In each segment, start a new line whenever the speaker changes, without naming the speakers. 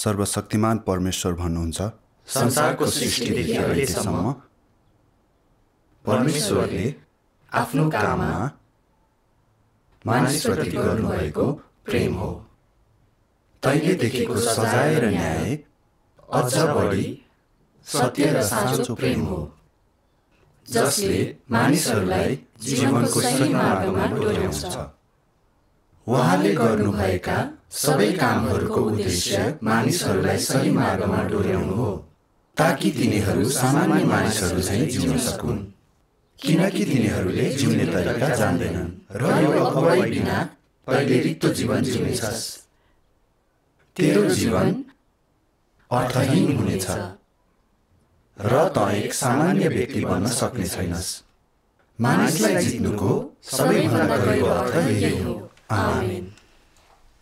सर्वशक्तिमान परमेश्वर भन्नुहुन्छ,
संसारको सृष्टिदेखि अहिलेसम्म परमेश्वरले आफ्नो काममा मानिसप्रति गर्नुभएको प्रेम हो। तैँले देखेको सजाय र न्याय अझ बढी सत्य र साँचो प्रेम हो, जसले मानिसहरूलाई जीवनको सही मार्गमा डोर्याउँछ। उहाँले गर्नुभएका सबै कामहरूको उद्देश्य मानिसहरूलाई सही मार्गमा डोर्याउनु हो, ताकि तिनीहरू सामान्य मानिसहरू झैँ जिउन सकुन्, किनकि तिनीहरूले जिउने तरिका जान्दैनन् र यो अगुवाई बिना तैँले रित्तो जीवन जिउनेछस्। तेरो जीवन अर्थहीन हुनेछ र तँ एक सामान्य व्यक्ति बन्न सक्ने छैनस्। मानिसलाई जित्नुको सबैभन्दा गहिरो अर्थ यही हो। आमेन।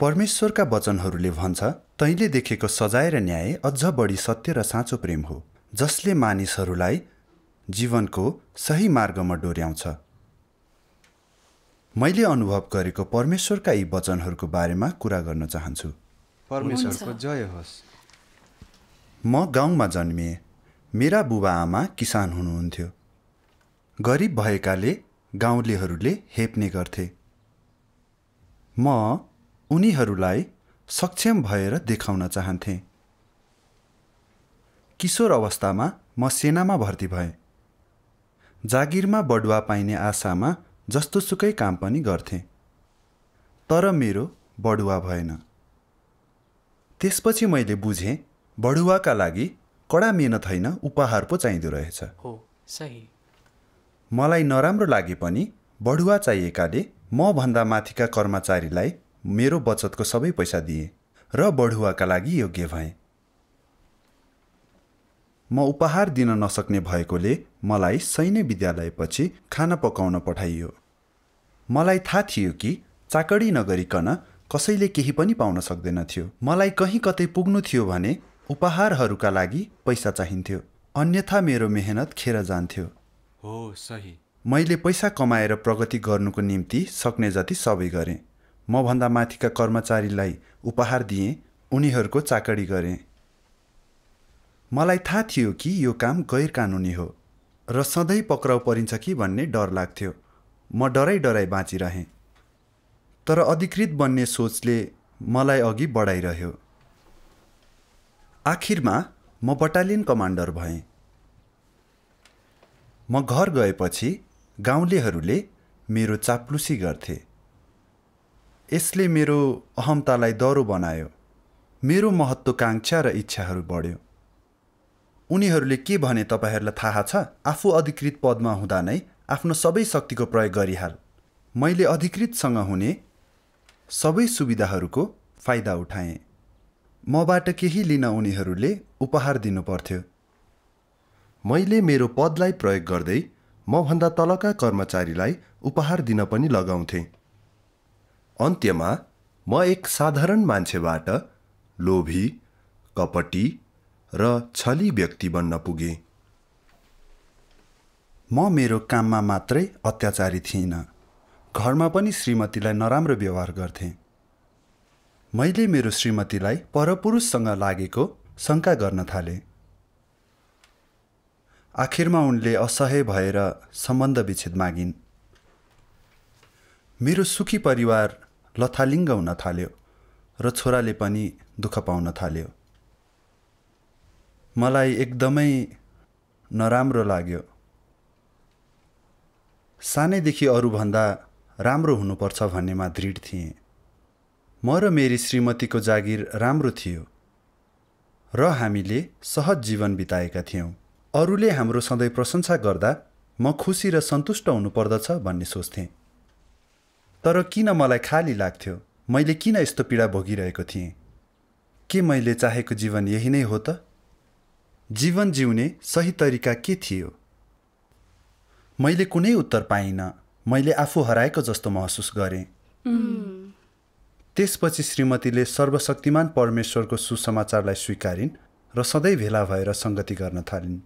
परमेश्वरका वचनहरूले भन्छ, तैँले देखेको सजाय र न्याय अझ बढी सत्य र साँचो प्रेम हो, जसले मानिसहरूलाई जीवनको सही मार्गमा डोर्याउँछ। मैले अनुभव गरेको परमेश्वरका यी वचनहरूको बारेमा कुरा गर्न चाहन्छु।
परमेश्वरको जय होस्।
म गाउँमा जन्मिएँ। मेरा बुबा आमा किसान हुनुहुन्थ्यो। गरिब भएकाले गाउँलेहरूले हेप्ने गर्थे। म उनीहरूलाई सक्षम भएर देखाउन चाहन्थेँ। किशोर अवस्थामा म सेनामा भर्ती भएँ। जागिरमा बढुवा पाइने आशामा जस्तोसुकै काम पनि गर्थेँ, तर मेरो बढुवा भएन। त्यसपछि मैले बुझेँ, बढुवाका लागि कडा मेहनत होइन, उपहार पो चाहिँदो रहेछ।
हो, सही।
मलाई नराम्रो लागे पनि बढुवा चाहिएकाले म भन्दा माथिका कर्मचारीलाई मेरो बचतको सबै पैसा दिएँ र बढुवाका लागि योग्य भएँ। म उपहार दिन नसक्ने भएकोले मलाई सैन्य विद्यालयपछि खाना पकाउन पठाइयो। मलाई थाहा थियो कि चाकडी नगरिकन कसैले केही पनि पाउन सक्दैनथ्यो। मलाई कहीँ कतै पुग्नु थियो भने उपहारहरूका लागि पैसा चाहिन्थ्यो, अन्यथा मेरो मेहनत खेर जान्थ्यो।
हो, सही।
मैले पैसा कमाएर प्रगति गर्नुको निम्ति सक्ने जति सबै गरेँ। म भन्दा माथिका कर्मचारीलाई उपहार दिएँ, उनीहरूको चाकडी गरेँ। मलाई थाहा थियो कि यो काम गैर कानुनी हो र सधैँ पक्राउ परिन्छ कि भन्ने डर लाग्थ्यो। म डराइ बाँचिरहेँ, तर अधिकृत बन्ने सोचले मलाई अघि बढाइरह्यो। आखिरमा म बटालियन कमान्डर भएँ। म घर गएपछि गाउँलेहरूले मेरो चाप्लुसी गर्थे। यसले मेरो अहमतालाई दह्रो बनायो। मेरो महत्त्वाकांक्षा र इच्छाहरू बढ्यो। उनीहरूले के भने तपाईहरूलाई थाहा छ? आफू अधिकृत पदमा हुँदा नै आफ्नो सबै शक्तिको प्रयोग गरिहाल। मैले अधिकृतसँग हुने सबै सुविधाहरूको फाइदा उठाएँ। मबाट केही लिन उनीहरूले उपहार दिनु पर्थ्यो।
मैले मेरो पदलाई प्रयोग गर्दै मभन्दा तलका कर्मचारीलाई उपहार दिन पनि लगाउँथेँ। अन्त्यमा म एक साधारण मान्छेबाट लोभी, कपटी र छली व्यक्ति बन्न पुगेँ।
म मेरो काममा मात्रै अत्याचारी थिइनँ, घरमा पनि श्रीमतीलाई नराम्रो व्यवहार गर्थेँ। मैले मेरो श्रीमतीलाई परपुरुषसँग लागेको शङ्का गर्न थालेँ। आखिरमा उनले असह्य भएर सम्बन्ध विच्छेद मागिन्। मेरो सुखी परिवार लथालिङ्ग हुन थाल्यो र छोराले पनि दुःख पाउन थाल्यो। मलाई एकदमै नराम्रो लाग्यो। सानैदेखि अरूभन्दा राम्रो हुनुपर्छ भन्नेमा दृढ थिएँ। म र मेरी श्रीमतीको जागिर राम्रो थियो र हामीले सहज जीवन बिताएका थियौँ। अरूले हाम्रो सधैँ प्रशंसा गर्दा म खुसी र सन्तुष्ट हुनुपर्दछ भन्ने सोच्थेँ। तर किन मलाई खाली लाग्थ्यो? मैले किन यस्तो पीडा भोगिरहेको थिएँ? के मैले चाहेको जीवन यही नै हो त? जीवन जिउने सही तरिका के थियो? मैले कुनै उत्तर पाइनँ। मैले आफू हराएको जस्तो महसुस गरेँ। त्यसपछि श्रीमतीले सर्वशक्तिमान परमेश्वरको सुसमाचारलाई स्वीकारिन् र सधैँ भेला भएर सङ्गति गर्न थालिन्।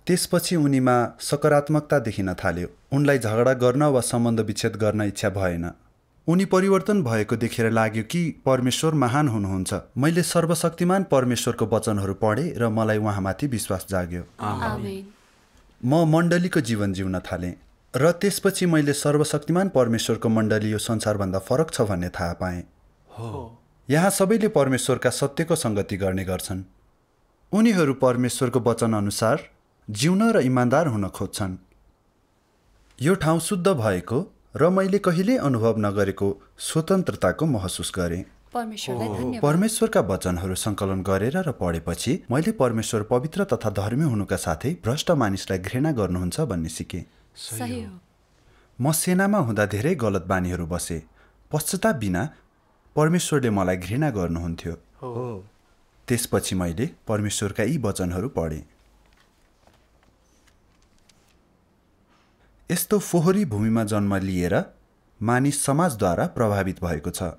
त्यसपछि उनीमा सकारात्मकता देखिन थाल्यो। उनलाई झगडा गर्न वा सम्बन्ध विच्छेद गर्न इच्छा भएन। उनी परिवर्तन भएको देखेर लाग्यो कि परमेश्वर महान हुनुहुन्छ। मैले सर्वशक्तिमान परमेश्वरको वचनहरू पढेँ र मलाई उहाँमाथि विश्वास जाग्यो।
आमेन।
म मण्डलीको जीवन जिउन थालेँ र त्यसपछि मैले सर्वशक्तिमान परमेश्वरको मण्डली यो संसारभन्दा फरक छ भन्ने थाहा पाएँ। यहाँ सबैले परमेश्वरका सत्यको सङ्गति गर्ने गर्छन्। उनीहरू परमेश्वरको वचन अनुसार जिउन र इमान्दार हुन खोज्छन्। यो ठाउँ शुद्ध भएको र मैले कहिल्यै अनुभव नगरेको स्वतन्त्रताको महसुस गरेँ।
परमेश्वरलाई धन्यवाद।
परमेश्वरका वचनहरू सङ्कलन गरेर र पढेपछि मैले परमेश्वर पवित्र तथा धर्मी हुनुका साथै भ्रष्ट मानिसलाई घृणा गर्नुहुन्छ भन्ने सिकेँ।
सही हो।
म सेनामा हुँदा धेरै गलत बानीहरू बसे। पश्चाताप बिना परमेश्वरले मलाई घृणा गर्नुहुन्थ्यो। त्यसपछि मैले परमेश्वरका यी वचनहरू पढेँ। यस्तो फोहोरी भूमिमा जन्म लिएर मानिस समाजद्वारा प्रभावित भएको छ।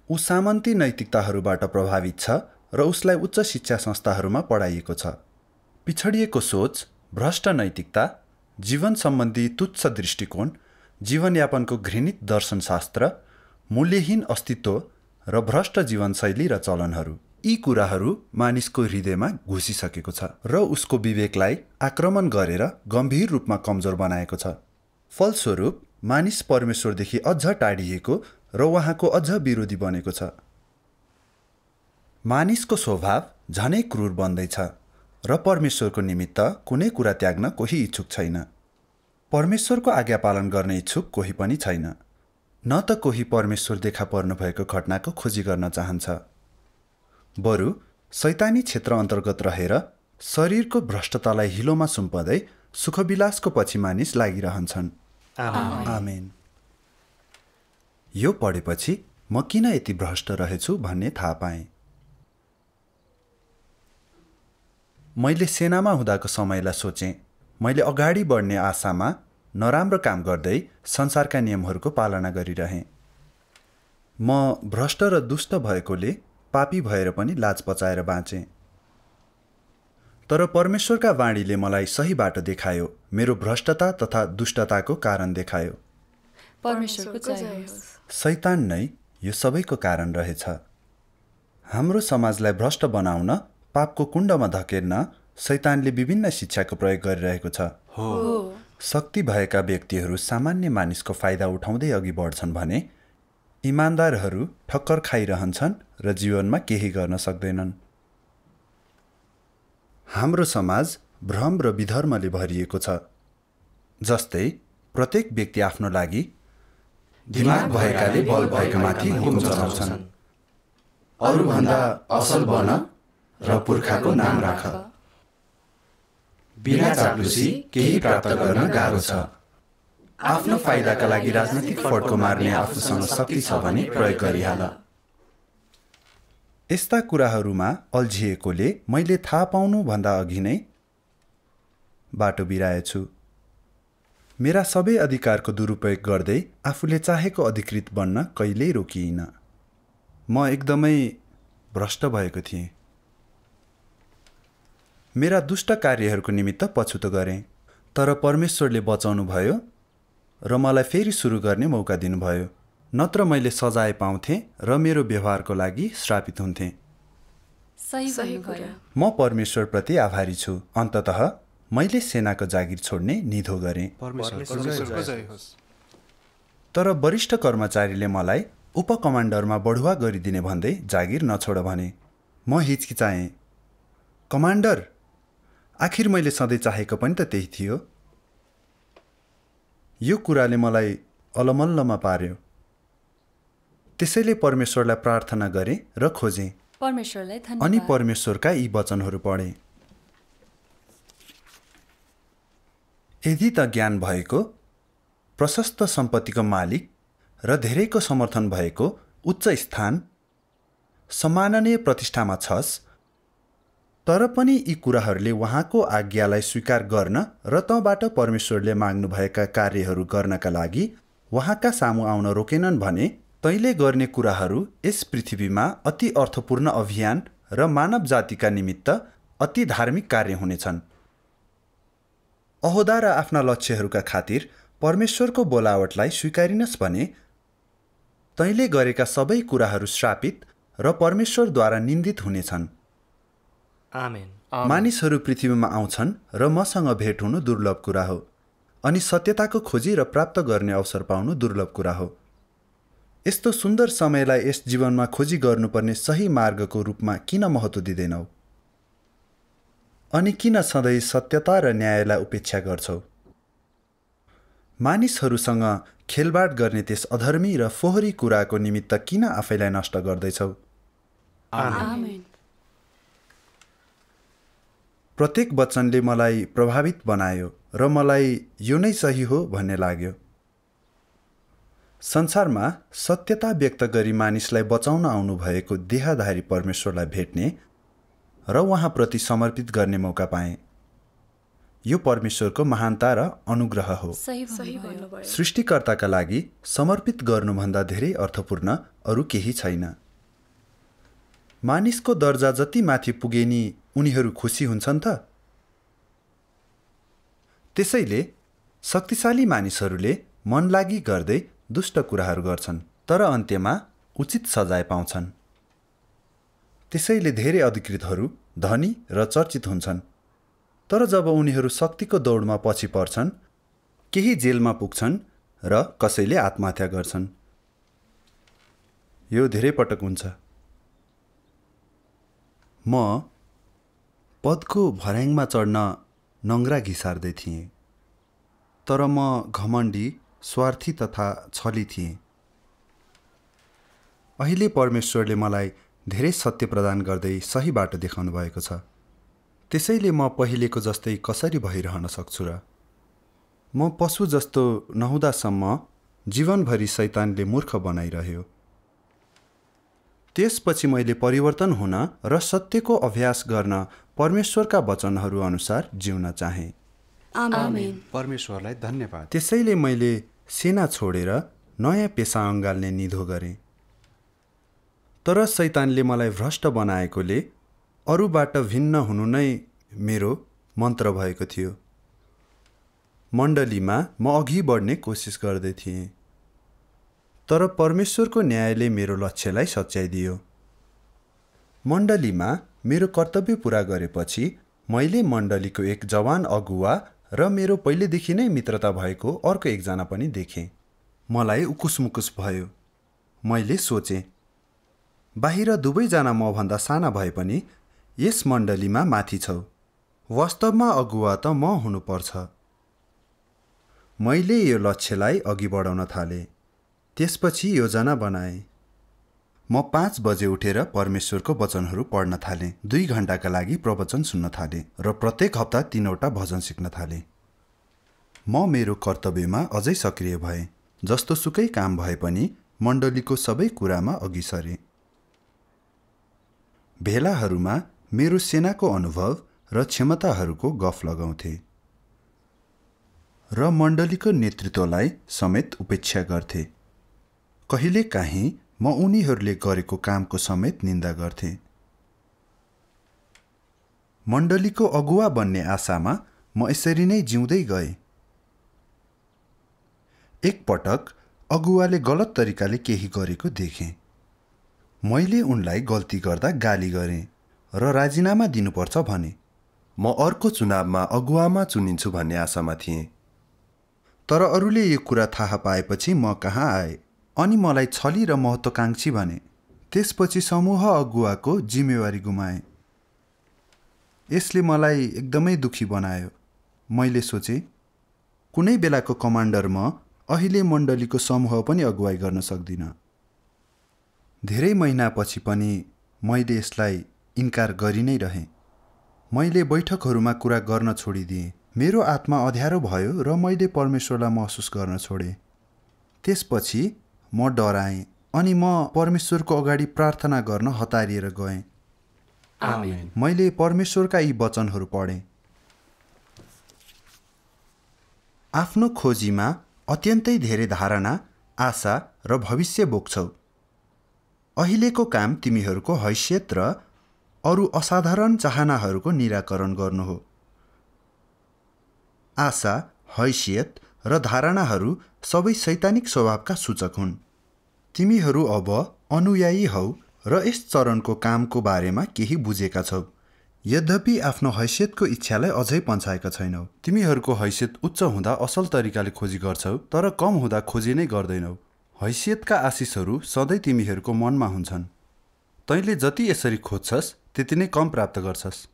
ऊ सामन्ती नैतिकताहरूबाट प्रभावित छ र उसलाई उच्च शिक्षा संस्थाहरूमा पढाइएको छ। पिछडिएको सोच, भ्रष्ट नैतिकता, जीवन सम्बन्धी तुच्छ दृष्टिकोण, जीवनयापनको घृणित दर्शनशास्त्र, मूल्यहीन अस्तित्व र भ्रष्ट जीवनशैली र चलनहरू, यी कुराहरू मानिसको हृदयमा घुसिसकेको छ र उसको विवेकलाई आक्रमण गरेर गम्भीर रूपमा कमजोर बनाएको छ। फलस्वरूप मानिस परमेश्वरदेखि अझ टाढिएको र उहाँको अझ विरोधी बनेको छ। मानिसको स्वभाव झनै क्रूर बन्दैछ र परमेश्वरको निमित्त कुनै कुरा त्याग्न कोही इच्छुक छैन। परमेश्वरको आज्ञा पालन गर्ने इच्छुक कोही पनि छैन। न त कोही परमेश्वर देखा पर्नुभएको घटनाको खोजी गर्न चाहन्छ। बरु शैतानी क्षेत्र अन्तर्गत रहेर शरीरको भ्रष्टतालाई हिलोमा सुम्पदै सुखविलासको पछि मानिस लागिरहन्छन्। आमेन। यो पढेपछि म किन यति भ्रष्ट रहेछु भन्ने थाहा पाएँ। मैले सेनामा हुँदाको समयलाई सोचेँ। मैले अगाडि बढ्ने आशामा नराम्रो काम गर्दै संसारका नियमहरूको पालना गरिरहेँ। म भ्रष्ट र दुष्ट भएकोले पापी भएर पनि लाज पचाएर बाँचेँ। तर परमेश्वरका वाणीले मलाई सही बाटो देखायो। मेरो भ्रष्टता तथा दुष्टताको कारण देखायो।
परमेश्वरको जय होस्।
शैतान नै यो सबैको कारण रहेछ। हाम्रो समाजलाई भ्रष्ट बनाउन, पापको कुण्डमा धकेल्न शैतानले विभिन्न शिक्षाको प्रयोग गरिरहेको छ। शक्ति भएका व्यक्तिहरू सामान्य मानिसको फाइदा उठाउँदै अघि बढ्छन् भने इमान्दारहरू ठक्कर खाइरहन्छन् र जीवनमा केही गर्न सक्दैनन्। हाम्रो समाज भ्रम र विधर्मले भरिएको छ। जस्तै प्रत्येक व्यक्ति आफ्नो लागि दिमाग भएकाले बल भएकामाथि हुकुम चलाउँछन्। अरूभन्दा असल बन र पुर्खाको नाम राख। बिना चाप्लुसी केही प्राप्त गर्न गाह्रो छ। आफ्नो फाइदाका लागि राजनैतिक फड्को मार्ने आफूसँग शक्ति छ भने प्रयोग गरिहाल। यस्ता कुराहरूमा अल्झिएकोले मैले थाहा पाउनुभन्दा अघि नै बाटो बिराएछु। मेरा सबै अधिकारको दुरुपयोग गर्दै आफूले चाहेको अधिकृत बन्न कहिल्यै रोकिइन। म एकदमै भ्रष्ट भएको थिएँ। मेरा दुष्ट कार्यहरूको निमित्त पछुतो गरेँ, तर परमेश्वरले बचाउनु भयो र मलाई फेरि सुरु गर्ने मौका दिनुभयो। नत्र मैले सजाय पाउँथेँ र मेरो व्यवहारको लागि श्रापित हुन्थेँ।
सही कुरा।
म परमेश्वरप्रति आभारी छु। अन्ततः मैले सेनाको जागिर छोड्ने निधो गरेँ। तर वरिष्ठ कर्मचारीले मलाई उपकमान्डरमा बढुवा गरिदिने भन्दै जागिर नछोड भने। म हिचकिचाएँ। कमान्डर, आखिर मैले सधैँ चाहेको पनि त त्यही थियो। यो कुराले मलाई अलमल्लमा पार्यो। त्यसैले परमेश्वरलाई प्रार्थना गरेँ र खोजेँ।
परमेश्वरलाई धन्यवाद।
अनि परमेश्वरका यी वचनहरू पढेँ। यदि त ज्ञान भएको, प्रशस्त सम्पत्तिको मालिक र धेरैको समर्थन भएको, उच्च स्थान, सम्माननीय प्रतिष्ठामा छस्, तर पनि यी कुराहरूले उहाँको आज्ञालाई स्वीकार गर्न र तँबाट परमेश्वरले माग्नुभएका कार्यहरू गर्नका लागि उहाँका सामु आउन रोकेनन् भने तैँले गर्ने कुराहरू यस पृथ्वीमा अति अर्थपूर्ण अभियान र मानव जातिका निमित्त अति धार्मिक कार्य हुनेछन्। अहोदा र आफ्ना लक्ष्यहरूका खातिर परमेश्वरको बोलावटलाई स्वीकारिनस् भने तैँले गरेका सबै कुराहरू श्रापित र परमेश्वरद्वारा निन्दित हुनेछन्।
आमेन।
मानिसहरू पृथ्वीमा आउँछन् र मसँग भेट हुनु दुर्लभ कुरा हो, अनि सत्यताको खोजी र प्राप्त गर्ने अवसर पाउनु दुर्लभ कुरा हो। यस्तो सुन्दर समयलाई यस जीवनमा खोजी गर्नुपर्ने सही मार्गको रूपमा किन महत्त्व दिँदैनौ? अनि किन सधैँ सत्यता र न्यायलाई उपेक्षा गर्छौ? मानिसहरूसँग खेलबाड गर्ने त्यस अधर्मी र फोहोरी कुराको निमित्त किन आफैलाई नष्ट गर्दैछौ?
आमेन।
प्रत्येक वचनले मलाई प्रभावित बनायो र मलाई यो नै सही हो भन्ने लाग्यो। संसारमा सत्यता व्यक्त गरी मानिसलाई बचाउन आउनुभएको देहधारी परमेश्वरलाई भेट्ने र उहाँप्रति समर्पित गर्ने मौका पाएँ। यो परमेश्वरको महानता र अनुग्रह हो।
सही भन्नुभयो।
सृष्टिकर्ताका लागि समर्पित गर्नुभन्दा धेरै अर्थपूर्ण अरू केही छैन। मानिसको दर्जा जति माथि पुगे नि उनीहरू खुसी हुन्छन् त? त्यसैले शक्तिशाली मानिसहरूले मनलागी गर्दै दुष्ट कुराहरू गर्छन्, तर अन्त्यमा उचित सजाय पाउँछन्। त्यसैले धेरै अधिकृतहरू धनी र चर्चित हुन्छन्, तर जब उनीहरू शक्तिको दौडमा पछि पर्छन्, केही जेलमा पुग्छन् र कसैले आत्महत्या गर्छन्। यो धेरै पटक हुन्छ। म पदको भर्याङमा चढ्न नङ्ग्रा घिसार्दै थिएँ, तर म घमण्डी, स्वार्थी तथा छली थिएँ। अहिले परमेश्वरले मलाई धेरै सत्य प्रदान गर्दै सही बाटो देखाउनु भएको छ। त्यसैले म पहिलेको जस्तै कसरी भइरहन सक्छु र? म पशु जस्तो नहुँदासम्म जीवनभरि शैतानले मूर्ख बनाइरह्यो। त्यसपछि मैले परिवर्तन हुन र सत्यको अभ्यास गर्न परमेश्वरका वचनहरू अनुसार जिउन चाहेँ।
आमेन।
परमेश्वरलाई धन्यवाद।
त्यसैले मैले सेना छोडेर नयाँ पेसा अँगाल्ने निधो गरेँ। तर शैतानले मलाई भ्रष्ट बनाएकोले अरूबाट भिन्न हुनु नै मेरो मन्त्र भएको थियो। मण्डलीमा म अघि बढ्ने कोसिस गर्दै थिएँ, तर परमेश्वरको न्यायले मेरो लक्ष्यलाई सच्याइदियो। मण्डलीमा मेरो कर्तव्य पुरा गरेपछि मैले मण्डलीको एक जवान अगुवा र मेरो पहिलेदेखि नै मित्रता भएको अर्को एकजना पनि देखेँ। मलाई उकुसमुकुस भयो। मैले सोचेँ, बाहिर दुवैजना मभन्दा साना भए पनि यस मण्डलीमा माथि छौ। वास्तवमा अगुवा त म हुनुपर्छ। मैले यो लक्ष्यलाई अघि बढाउन थालेँ। त्यसपछि योजना बनाएँ। म 5 बजे उठेर परमेश्वरको वचनहरू पढ्न थालेँ, 2 घण्टाका लागि प्रवचन सुन्न थालेँ र प्रत्येक हप्ता 3 वटा भजन सिक्न थालेँ। म मेरो कर्तव्यमा अझै सक्रिय भएँ। जस्तो सुकै काम भए पनि मण्डलीको सबै कुरामा अघि सरेँ। भेलाहरूमा मेरो सेनाको अनुभव र क्षमताहरूको गफ लगाउँथे र मण्डलीको नेतृत्वलाई समेत उपेक्षा गर्थे। कहिलेकाहीँ म उनीहरूले गरेको कामको समेत निन्दा गर्थे। मण्डलीको अगुवा बन्ने आशामा म यसरी नै जिउँदै गएँ। एक पटक अगुवाले गलत तरिकाले केही गरेको देखेँ। मैले उनलाई गल्ती गर्दा गाली गरेँ र राजीनामा दिनुपर्छ भने।
म अर्को चुनावमा अगुवामा चुनिन्छु भन्ने आशामा थिएँ।
तर अरूले यो कुरा थाहा पाएपछि म कहाँ आए अनि मलाई छली र महत्त्वकाङ्क्षी भने। त्यसपछि समूह अगुवाको जिम्मेवारी गुमाएँ। यसले मलाई एकदमै दुखी बनायो। मैले सोचेँ, कुनै बेलाको कमान्डर म अहिले मण्डलीको समूह पनि अगुवाई गर्न सक्दिनँ। धेरै महिनापछि पनि मैले यसलाई इन्कार गरि नै रहेँ। मैले बैठकहरूमा कुरा गर्न छोडिदिएँ। मेरो आत्मा अँध्यारो भयो र मैले परमेश्वरलाई महसुस गर्न छोडेँ। त्यसपछि म डराएँ अनि म परमेश्वरको अगाडि प्रार्थना गर्न हतारिएर गएँ।
आमेन।
मैले परमेश्वरका यी वचनहरू पढेँ। आफ्नो खोजीमा अत्यन्तै धेरै धारणा, आशा र भविष्य बोक्छौ। अहिलेको काम तिमीहरूको हैसियत र अरू असाधारण चाहनाहरूको निराकरण गर्नु हो। आशा, हैसियत र धारणाहरू सबै शैतानिक स्वभावका सूचक हुन्। तिमीहरू अब अनुयायी हौ र यस चरणको कामको बारेमा केही बुझेका छौ। यद्यपि आफ्नो हैसियतको इच्छालाई अझै पन्छाएका छैनौ। तिमीहरूको हैसियत उच्च हुँदा असल तरिकाले खोजी गर्छौ, तर कम हुँदा खोजी नै गर्दैनौ। हैसियतका आशिषहरू सधैँ तिमीहरूको मनमा हुन्छन्। तैँले जति यसरी खोज्छस् त्यति नै कम प्राप्त गर्छस्।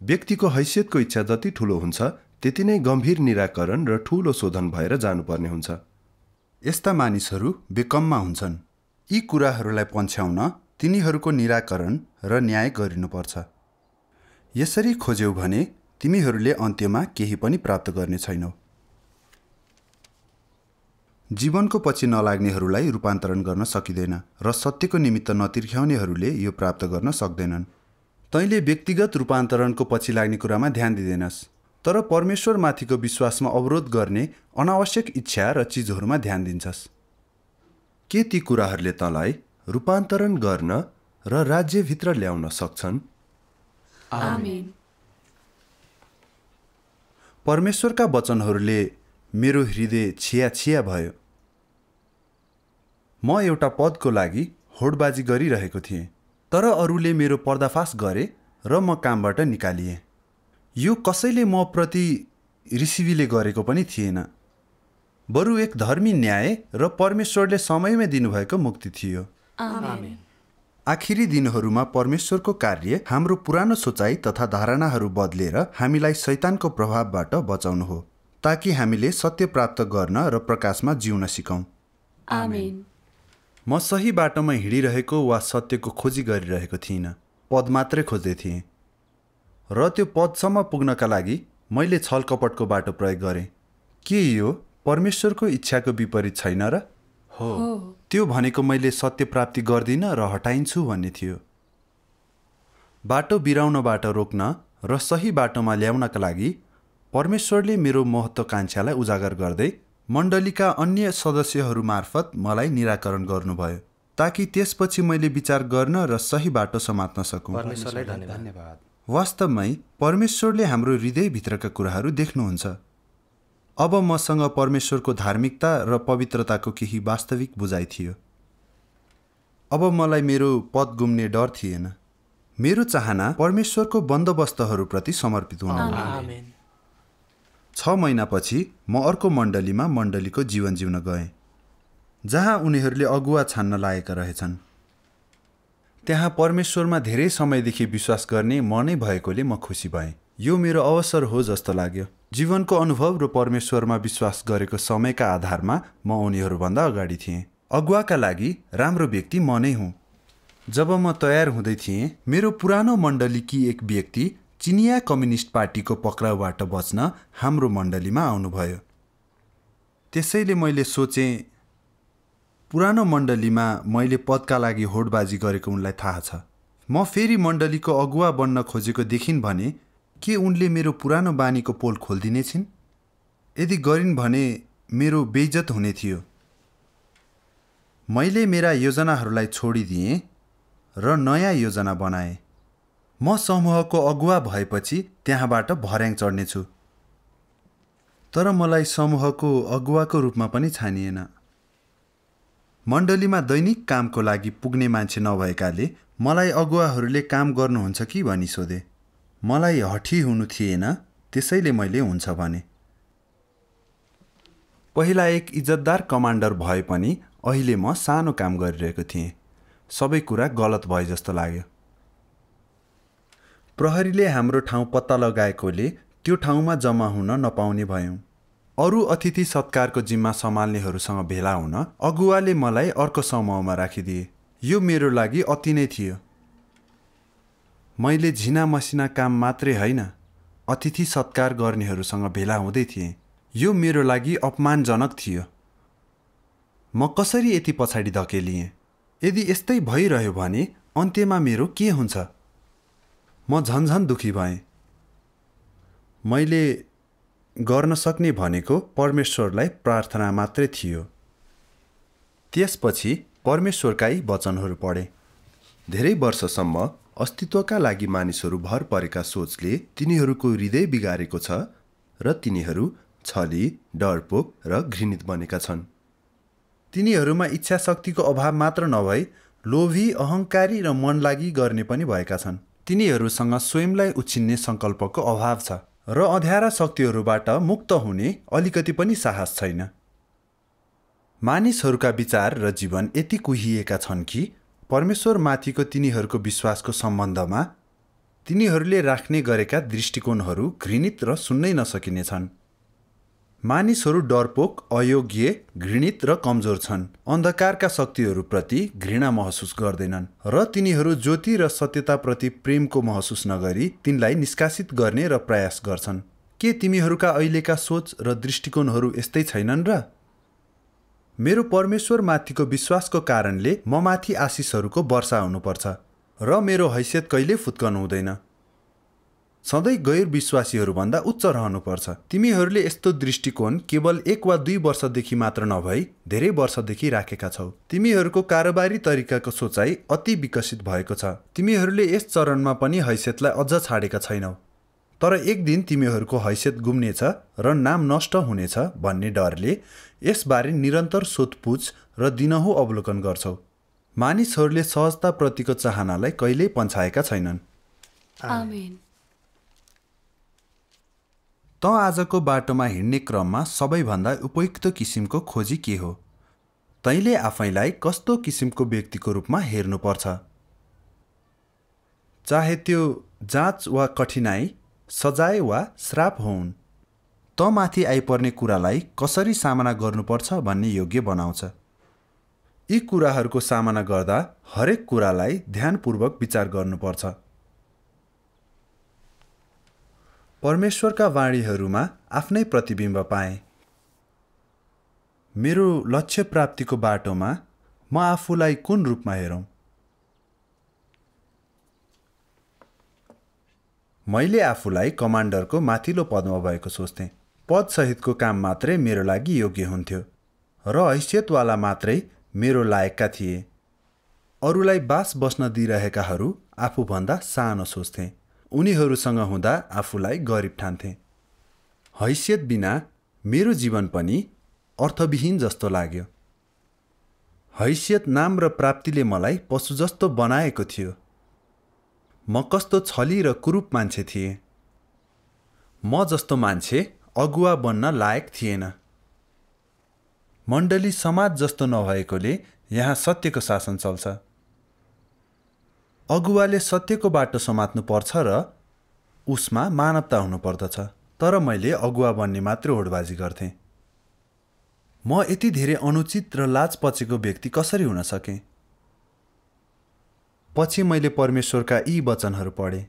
व्यक्तिको हैसियतको इच्छा जति ठुलो हुन्छ त्यति नै गम्भीर निराकरण र ठुलो शोधन भएर जानुपर्ने हुन्छ।
यस्ता मानिसहरू बेकममा हुन्छन्। यी कुराहरूलाई पन्छ्याउन तिनीहरूको निराकरण र न्याय गरिनुपर्छ। यसरी खोज्यौ भने तिमीहरूले अन्त्यमा केही पनि प्राप्त गर्ने छैनौ। जीवनको पछि नलाग्नेहरूलाई रूपान्तरण गर्न सकिँदैन र सत्यको निमित्त नतिर्ख्याउनेहरूले यो प्राप्त गर्न सक्दैनन्। तैँले व्यक्तिगत रूपान्तरणको पछि लाग्ने कुरामा ध्यान दिँदैनस्, तर परमेश्वरमाथिको विश्वासमा अवरोध गर्ने अनावश्यक इच्छा र चिजहरूमा ध्यान दिन्छस्।
के ती कुराहरूले तँलाई रूपान्तरण गर्न र राज्यभित्र ल्याउन सक्छन्?
आमेन।
परमेश्वरका वचनहरूले मेरो हृदय छिया भयो। म एउटा पदको लागि होडबाजी गरिरहेको थिएँ, तर अरूले मेरो पर्दाफास गरे र म कामबाट निकालिएँ। यो कसैले म प्रति रिसिवीले गरेको पनि थिएन, बरु एक धर्मी न्याय र परमेश्वरले समयमै दिनुभएको मुक्ति थियो।
आमेन।
आखिरी दिनहरूमा परमेश्वरको कार्य हाम्रो पुरानो सोचाइ तथा धारणाहरू बदलेर हामीलाई शैतानको प्रभावबाट बचाउनु हो, ताकि हामीले सत्य प्राप्त गर्न र प्रकाशमा जिउन सिकौँ।
आमेन।
म सही बाटोमा हिँडिरहेको वा सत्यको खोजी गरिरहेको थिइनँ, पद मात्रै खोज्दै थिएँ। र त्यो पदसम्म पुग्नका लागि मैले छलकपटको बाटो प्रयोग गरेँ। के यो परमेश्वरको इच्छाको विपरीत छैन र?
हो।
त्यो भनेको मैले सत्य प्राप्ति गर्दिनँ र हटाइन्छु भन्ने थियो। बाटो बिराउनबाट रोक्न र सही बाटोमा ल्याउनका लागि परमेश्वरले मेरो महत्त्वाकांक्षालाई उजागर गर्दै मण्डलीका अन्य सदस्यहरू मार्फत मलाई निराकरण गर्नुभयो, ताकि त्यसपछि मैले विचार गर्न र सही बाटो समात्न सकूँ।
परमेश्वरलाई धन्यवाद।
वास्तवमै परमेश्वरले हाम्रो हृदयभित्रका कुराहरू देख्नुहुन्छ। अब मसँग परमेश्वरको धार्मिकता र पवित्रताको केही वास्तविक बुझाइ थियो। अब मलाई मेरो पद गुम्ने डर थिएन। मेरो चाहना परमेश्वरको बन्दोबस्तहरूप्रति समर्पित हुनु हो।
आमेन।
6 महिनापछि म अर्को मण्डलीको जीवन जिउन गएँ, जहाँ उनीहरूले अगुवा छान्न लागेका रहेछन्। त्यहाँ परमेश्वरमा धेरै समयदेखि विश्वास गर्ने म नै भएकोले म खुसी भएँ। यो मेरो अवसर हो जस्तो लाग्यो। जीवनको अनुभव र परमेश्वरमा विश्वास गरेको समयका आधारमा म उनीहरूभन्दा अगाडि थिएँ। अगुवाका लागि राम्रो व्यक्ति म नै हुँ। जब म तयार हुँदै थिएँ, मेरो पुरानो मण्डलीकी एक व्यक्ति चिनिया कम्युनिस्ट पार्टीको पक्राउबाट बच्न हाम्रो मण्डलीमा आउनुभयो। त्यसैले मैले सोचेँ, पुरानो मण्डलीमा मैले पदका लागि होडबाजी गरेको उनलाई थाहा छ। म फेरि मण्डलीको अगुवा बन्न खोजेको देखिन् भने के उनले मेरो पुरानो बानीको पोल खोलिदिनेछिन्? यदि गरिन् भने मेरो बेइज्जत हुने थियो। मैले मेरा योजनाहरूलाई छोडिदिएँ र नयाँ योजना बनाएँ। म समूहको अगुवा भएपछि त्यहाँबाट भर्याङ चढ्नेछु, तर मलाई समूहको अगुवाको रूपमा पनि छानिएन। मण्डलीमा दैनिक कामको लागि पुग्ने मान्छे नभएकाले मलाई अगुवाहरूले काम गर्नुहुन्छ कि भनी सोधे। मलाई हठी हुनु थिएन, त्यसैले मैले हुन्छ भने। पहिला एक इज्जतदार कमान्डर भए पनि अहिले म सानो काम गरिरहेको थिएँ। सबै कुरा गलत भए जस्तो लाग्यो। प्रहरीले हाम्रो ठाउँ पत्ता लगाएकोले त्यो ठाउँमा जम्मा हुन नपाउने भयौँ। अरू अतिथि सत्कारको जिम्मा सम्हाल्नेहरूसँग भेला हुन अगुवाले मलाई अर्को समूहमा राखिदिए। यो मेरो लागि अति नै थियो। मैले झिना मसिना काम मात्रै होइन, अतिथि सत्कार गर्नेहरूसँग भेला हुँदै थिएँ। यो मेरो लागि अपमानजनक थियो। म कसरी यति पछाडि धकेलिएँ? यदि यस्तै भइरह्यो भने अन्त्यमा मेरो के हुन्छ? म झन्झन दुखी भएँ। मैले गर्न सक्ने भनेको परमेश्वरलाई प्रार्थना मात्रै थियो। त्यसपछि परमेश्वरकै वचनहरू पढेँ।
धेरै वर्षसम्म अस्तित्वका लागि मानिसहरू भर परेका सोचले तिनीहरूको हृदय बिगारेको छ र तिनीहरू छली, डरपोक र घृणित बनेका छन्।
तिनीहरूमा इच्छा शक्तिको अभाव मात्र नभई लोभी, अहङ्कारी र मनलागी गर्ने पनि भएका छन्। तिनीहरूसँग स्वयंलाई उछिन्ने सङ्कल्पको अभाव छ र अँध्यारा शक्तिहरूबाट मुक्त हुने अलिकति पनि साहस छैन। मानिसहरूका विचार र जीवन यति कुहिएका छन् कि परमेश्वरमाथिको तिनीहरूको विश्वासको सम्बन्धमा तिनीहरूले राख्ने गरेका दृष्टिकोणहरू घृणित र सुन्नै नसकिने छन्। मानिसहरू डरपोक, अयोग्य, घृणित र कमजोर छन्। अन्धकारका शक्तिहरूप्रति घृणा महसुस गर्दैनन् र तिनीहरू ज्योति र सत्यताप्रति प्रेमको महसुस नगरी तिनलाई निष्कासित गर्ने र प्रयास गर्छन्। के तिमीहरूका अहिलेका सोच र दृष्टिकोणहरू यस्तै छैनन् र? मेरो परमेश्वरमाथिको विश्वासको कारणले म माथि आशिषहरूको वर्षा हुनुपर्छ र मेरो हैसियत कहिले फुत्कनु हुँदैन। सधैँ गैर विश्वासीहरूभन्दा उच्च रहनुपर्छ। तिमीहरूले यस्तो दृष्टिकोण केवल 1 वा 2 वर्षदेखि मात्र नभई धेरै वर्षदेखि राखेका छौ। तिमीहरूको कारोबारी तरिकाको सोचाइ अति विकसित भएको छ। तिमीहरूले यस चरणमा पनि हैसियतलाई अझ छाडेका छैनौ। तर एक दिन तिमीहरूको हैसियत गुम्नेछ र नाम नष्ट हुनेछ भन्ने डरले यसबारे निरन्तर सोधपुछ र दिनहुँ अवलोकन गर्छौ। मानिसहरूले सहजताप्रतिको चाहनालाई कहिल्यै पन्छाएका छैनन्।
आमेन।
त आजको बाटोमा हिँड्ने क्रममा सबैभन्दा उपयुक्त किसिमको खोजी के हो? तैँले आफैलाई कस्तो किसिमको व्यक्तिको रूपमा हेर्नुपर्छ? चाहे त्यो जाँच वा कठिनाई, सजाय वा श्राप हुन्, त माथि आइपर्ने कुरालाई कसरी सामना गर्नुपर्छ भन्ने योग्य बनाउँछ। यी कुराहरूको सामना गर्दा हरेक कुरालाई ध्यानपूर्वक विचार गर्नुपर्छ। परमेश्वरका वाणीहरूमा आफ्नै प्रतिबिम्ब पाएँ। मेरो लक्ष्य प्राप्तिको बाटोमा म आफूलाई कुन रूपमा हेरौँ? मैले आफूलाई कमान्डरको माथिल्लो पदमा भएको सोच्थेँ। पदसहितको काम मात्रै मेरो लागि योग्य हुन्थ्यो र हैसियतवाला मात्रै मेरो लायकका थिए। अरूलाई बास बस्न दिइरहेकाहरू आफूभन्दा सानो सोच्थेँ। उनीहरूसँग हुँदा आफूलाई गरिब ठान्थेँ। हैसियत बिना मेरो जीवन पनि अर्थविहीन जस्तो लाग्यो। हैसियत, नाम र प्राप्तिले मलाई पशु जस्तो बनाएको थियो। म कस्तो छली र कुरूप मान्छे थिएँ। म जस्तो मान्छे अगुवा बन्न लायक थिएन। मण्डली समाज जस्तो नभएकोले यहाँ सत्यको शासन चल्छ। अगुवाले सत्यको बाटो समात्नु पर्छ र उसमा मानवता हुनुपर्दछ। तर मैले अगुवा बन्ने मात्र होडबाजी गर्थेँ। म यति धेरै अनुचित र लाज पचेको व्यक्ति कसरी हुन सकेँ? पछि मैले परमेश्वरका यी वचनहरू पढेँ।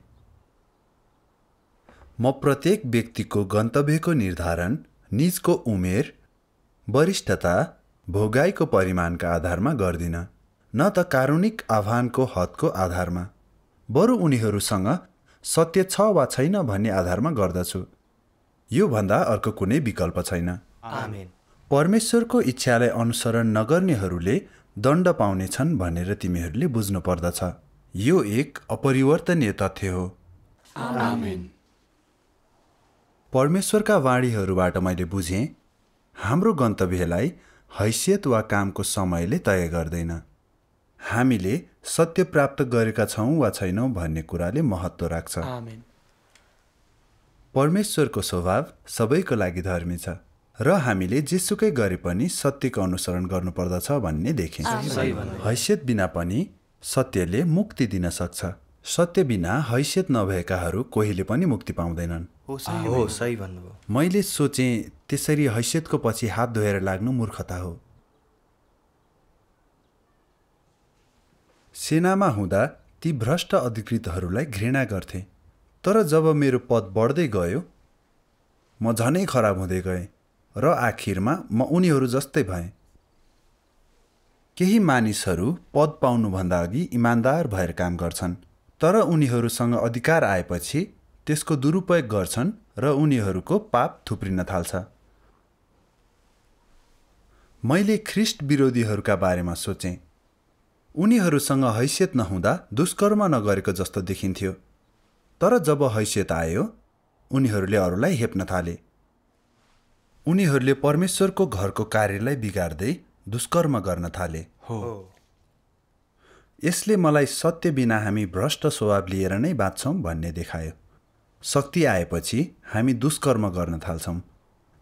म प्रत्येक व्यक्तिको गन्तव्यको निर्धारण निजको उमेर, वरिष्ठता, भोगाइको परिमाणका आधारमा गर्दिन, न त कारुणिक आह्वानको हदको आधारमा, बरु उनीहरूसँग सत्य छ वा छैन भन्ने आधारमा गर्दछु। यो भन्दा अर्को कुनै विकल्प छैन।
आमेन।
परमेश्वरको इच्छालाई अनुसरण नगर्नेहरूले दण्ड पाउनेछन् भनेर तिमीहरूले बुझ्नु पर्दछ। यो एक अपरिवर्तनीय तथ्य हो।
आमेन।
परमेश्वरका वाणीहरूबाट मैले बुझेँ, हाम्रो गन्तव्यलाई हैसियत वा कामको समयले तय गर्दैन। हामीले सत्य प्राप्त गरेका छौँ वा छैनौँ भन्ने कुराले महत्त्व राख्छ।
आमेन।
परमेश्वरको स्वभाव सबैको लागि धर्मी छ र हामीले जेसुकै गरे पनि सत्यको अनुसरण गर्नुपर्दछ भन्ने देखेँ। हैसियत बिना पनि सत्यले मुक्ति दिन सक्छ। सत्य बिना हैसियत नभएकाहरू कोहीले पनि मुक्ति पाउँदैनन्।
हो, सही भन्नुभयो।
मैले सोचेँ त्यसरी हैसियतको पछि हात धोएर लाग्नु मूर्खता हो। सेनामा हुँदा ती भ्रष्ट अधिकृतहरूलाई घृणा गर्थे। तर जब मेरो पद बढ्दै गयो, म झनै खराब हुँदै गएँ र आखिरमा म उनीहरू जस्तै भएँ। केही मानिसहरू पद पाउनुभन्दा अघि इमान्दार भएर काम गर्छन्, तर उनीहरूसँग अधिकार आएपछि त्यसको दुरुपयोग गर्छन् र उनीहरूको पाप थुप्रिन थाल्छ। मैले ख्रिस्ट विरोधीहरूका बारेमा सोचेँ। उनीहरूसँग हैसियत नहुँदा दुष्कर्म नगरेको जस्तो देखिन्थ्यो, तर जब हैसियत आयो उनीहरूले अरूलाई हेप्न थाले। उनीहरूले परमेश्वरको घरको कार्यलाई बिगार्दै दुष्कर्म गर्न थाले।
हो
यसले मलाई सत्य बिना हामी भ्रष्ट स्वभाव लिएर नै बाँच्छौँ भन्ने देखायो। शक्ति आएपछि हामी दुष्कर्म गर्न थाल्छौँ।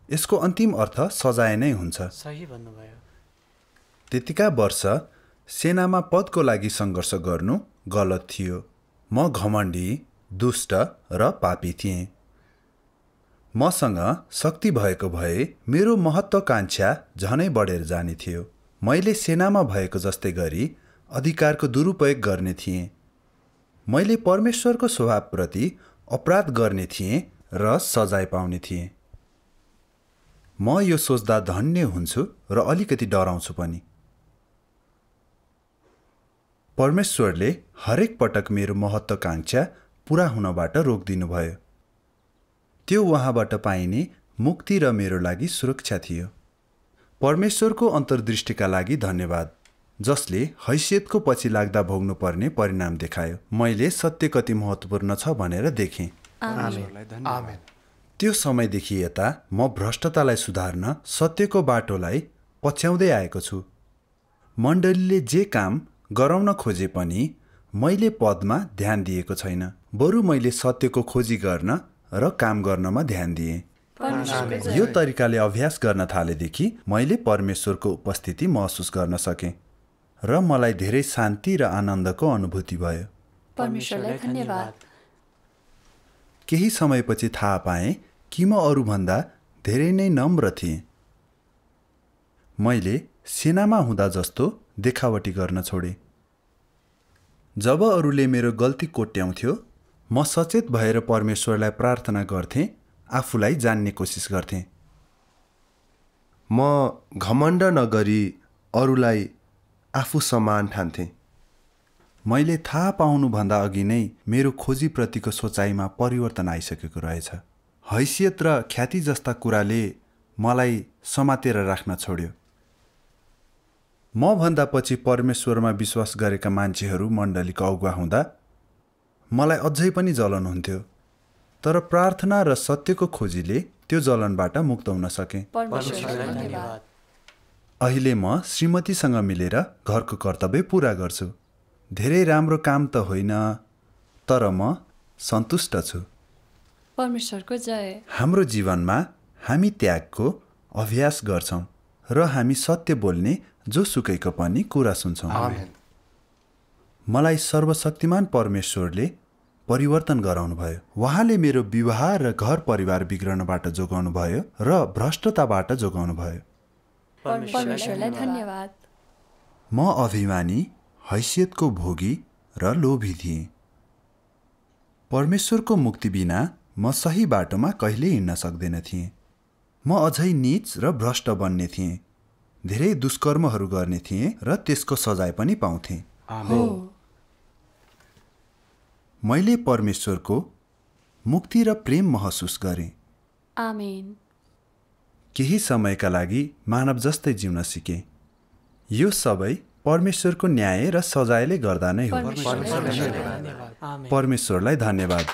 यसको अन्तिम अर्थ सजाय नै हुन्छ।
सही भन्नुभयो।
त्यतिका वर्ष सेनामा पदको लागि सङ्घर्ष गर्नु गलत थियो। म घमण्डी, दुष्ट र पापी थिएँ। मसँग शक्ति भएको भए मेरो महत्त्वाकांक्षा झनै बढेर जाने थियो। मैले सेनामा भएको जस्तै गरी अधिकारको दुरुपयोग गर्ने थिएँ। मैले परमेश्वरको स्वभावप्रति अपराध गर्ने थिएँ र सजाय पाउने थिएँ। म यो सोच्दा धन्य हुन्छु र अलिकति डराउँछु पनि। परमेश्वरले हरेक पटक मेरो महत्त्वाकांक्षा पूरा हुनबाट रोकिदिनुभयो। त्यो उहाँबाट पाइने मुक्ति र मेरो लागि सुरक्षा थियो। परमेश्वरको अन्तर्दृष्टिका लागि धन्यवाद, जसले हैसियतको पछि लाग्दा भोग्नुपर्ने परिणाम देखायो। मैले सत्य कति महत्त्वपूर्ण छ भनेर देखेँ।
आमेन।
त्यो समयदेखि यता म भ्रष्टतालाई सुधार्न सत्यको बाटोलाई पछ्याउँदै आएको छु। मण्डलीले जे काम गराउन खोजे पनि मैले पदमा ध्यान दिएको छैन। बरु मैले सत्यको खोजी गर्न र काम गर्नमा ध्यान दिएँ। यो तरिकाले अभ्यास गर्न थालेदेखि मैले परमेश्वरको उपस्थिति महसुस गर्न सकेँ र मलाई धेरै शान्ति र आनन्दको अनुभूति भयो।
परमेश्वरलाई धन्यवाद।
केही समयपछि थाहा पाएँ कि म अरूभन्दा धेरै नै नम्र थिएँ। मैले सेनामा हुँदा जस्तो देखावटी गर्न छोडेँ। जब अरूले मेरो गल्ती कोट्याउँथ्यो, म सचेत भएर परमेश्वरलाई प्रार्थना गर्थेँ, आफूलाई जान्ने कोसिस गर्थेँ।
म घमण्ड नगरी अरूलाई आफू समान ठान्थेँ।
मैले थाहा पाउनुभन्दा अघि नै मेरो खोजीप्रतिको सोचाइमा परिवर्तन आइसकेको रहेछ। हैसियत र ख्याति जस्ता कुराले मलाई समातेर राख्न छोड्यो। म भन्दा पछि परमेश्वरमा विश्वास गरेका मान्छेहरू मण्डलीको अगुवा हुँदा मलाई अझै पनि जलन हुन्थ्यो, तर प्रार्थना र सत्यको खोजीले त्यो जलनबाट मुक्त हुन सकेँ।
परमेश्वरलाई धन्यवाद।
अहिले म श्रीमतीसँग मिलेर घरको कर्तव्य पूरा गर्छु। धेरै राम्रो काम त होइन, तर म सन्तुष्ट छु।
परमेश्वरको जय।
हाम्रो जीवनमा हामी त्यागको अभ्यास गर्छौँ र हामी सत्य बोल्ने जोसुकैको पनि कुरा सुन्छौँ। मलाई सर्वशक्तिमान परमेश्वरले परिवर्तन गराउनुभयो। उहाँले मेरो विवाह र घर परिवार बिग्रनबाट जोगाउनुभयो र भ्रष्टताबाट जोगाउनुभयो।
परमेश्वरलाई धन्यवाद।
म अभिमानी, हैसियतको भोगी र लोभी थिएँ। परमेश्वरको मुक्ति बिना म सही बाटोमा कहिल्यै हिँड्न सक्दैन थिएँ। म अझै नीच र भ्रष्ट बन्ने थिएँ। धेरै दुष्कर्महरू गर्ने थिएँ र त्यसको सजाय पनि पाउँथेँ। मैले परमेश्वरको मुक्ति र प्रेम महसुस गरेँ।
आमेन।
केही समयका लागि मानव जस्तै जिउन सिकेँ। यो सबै परमेश्वरको न्याय र सजायले गर्दा नै हो। परमेश्वरलाई धन्यवाद।